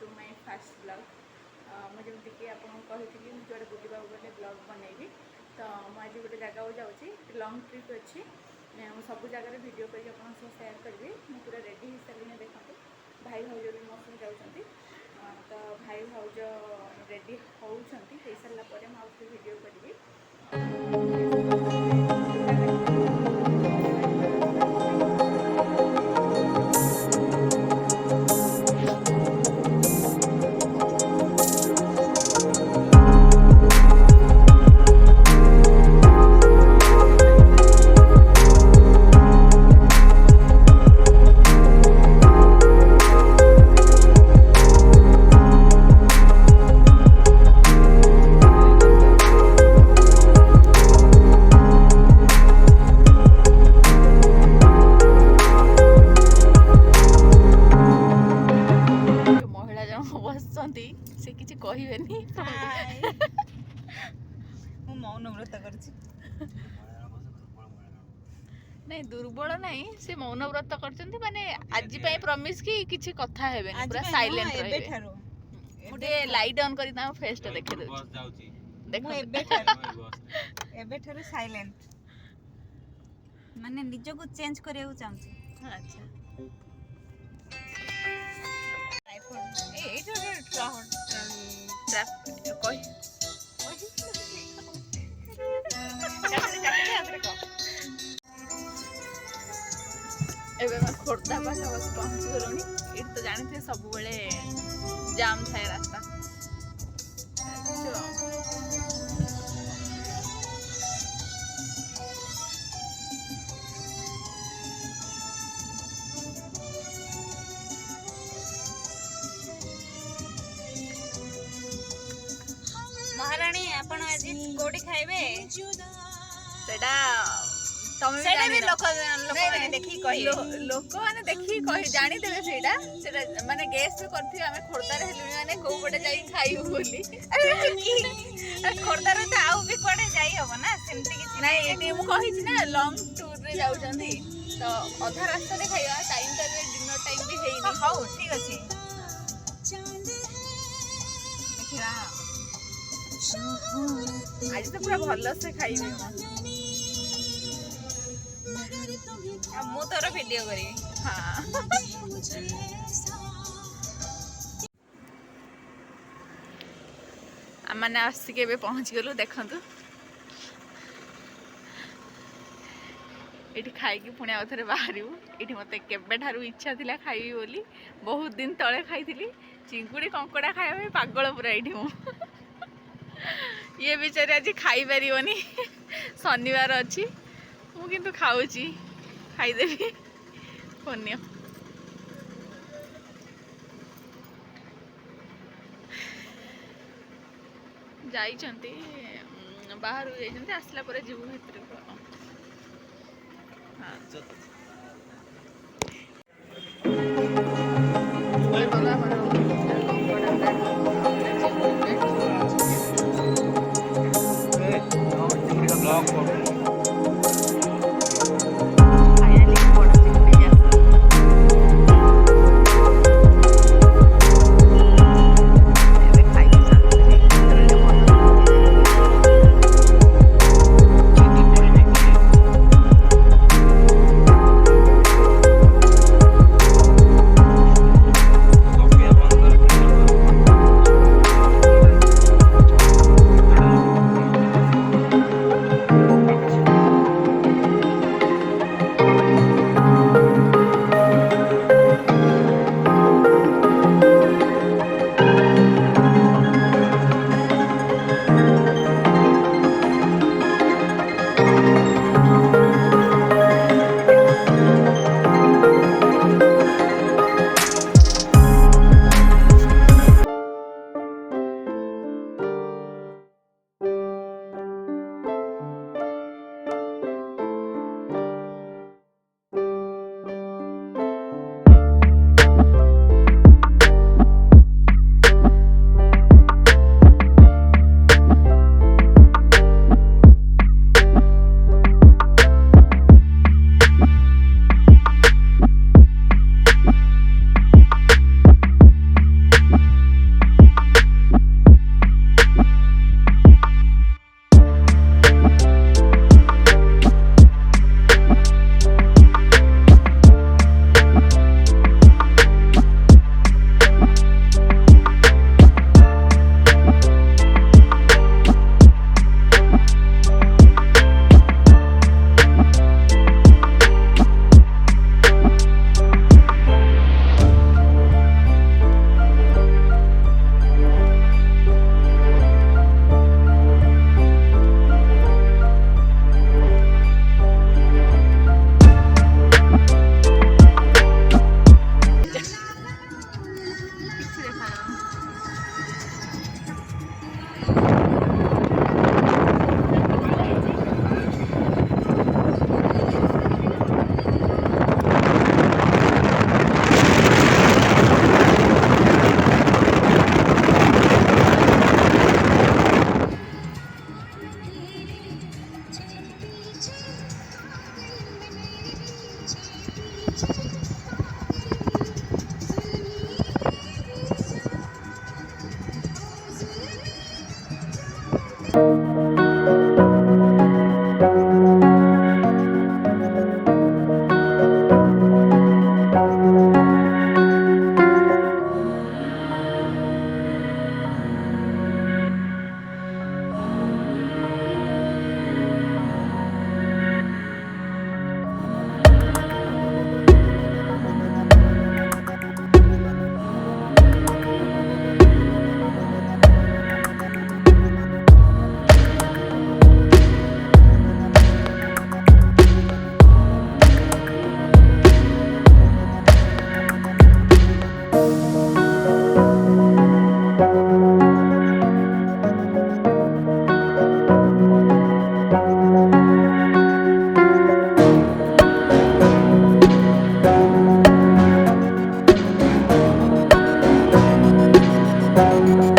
To my first blog. मुझे जमीक आपको कही मुझे बुलवा गले ब्लॉग बनैबी तो मुझे गोटे जगह जाऊँगी लंग ट्रिप अच्छी सब जगह वीडियो कर सेयार करी मुझे पूरा रेडी हो सारे देखते भाई भाउज भी मो सह जाऊँगी तो भाई भाउज रेडी होती हो सारापर मुझे वीडियो करी। से किसी कहबेनी मौन व्रत कर नहीं दुर्बल नहीं से मौन व्रत करछंती माने आज पई प्रॉमिस की किछि कथा हेबेनी पूरा साइलेंट रहबे मुटे लाइट ऑन करी ता फेस तो देखे दो बस जाउची देखो एबे ठारो साइलेंट माने निज को चेंज करिया चाहूची। अच्छा आईफोन ए जो ट्रैप कोई एबे मैं खोर्धा पास पहुँची गलुनी ये तो जानते सब बेले जाम थाए रास्ता महाराणी आपण आज कोडी खाइबे सेटा तमे सेटा भी लोक माने देखि कहि लोक माने देखि कहि जानि देबे सेटा सेटा माने गेस भी करथि हमें खोर्धा रे हेलुनी माने को बडे जाई खाइबो बोली अरे खोर्धा रे त आउ भी कोडे जाई हबो ना सेमति किछि नहीं एटी मु कहि छि ना लॉन्ग टूर रे जाउ जंदी तो आधा रास्ता रे खाइबा टाइम त डिनर टाइम भी हेइनी हाउ ठीक अछि देखिरा आज तो पूरा भल से खाइबे मु तोर वीडियो करी हाँ आमने आसिक ए पहुँच गलु देखु ये खाई पुणी आउ थे बाहर ये मत केबेठारू इच्छा थिला खाइबी बोली बहुत दिन तले खाई चिंगुड़ी कंकड़ा खाया पागल पूरा ये ये बेचारे आज खाई पारिबनी शनिवार अच्छी मु किंतु खाऊची खाईदेवी पुण्य जाइछंती बाहर जाइछंती आसला परे जीवु भितर को हां ଥାଉ।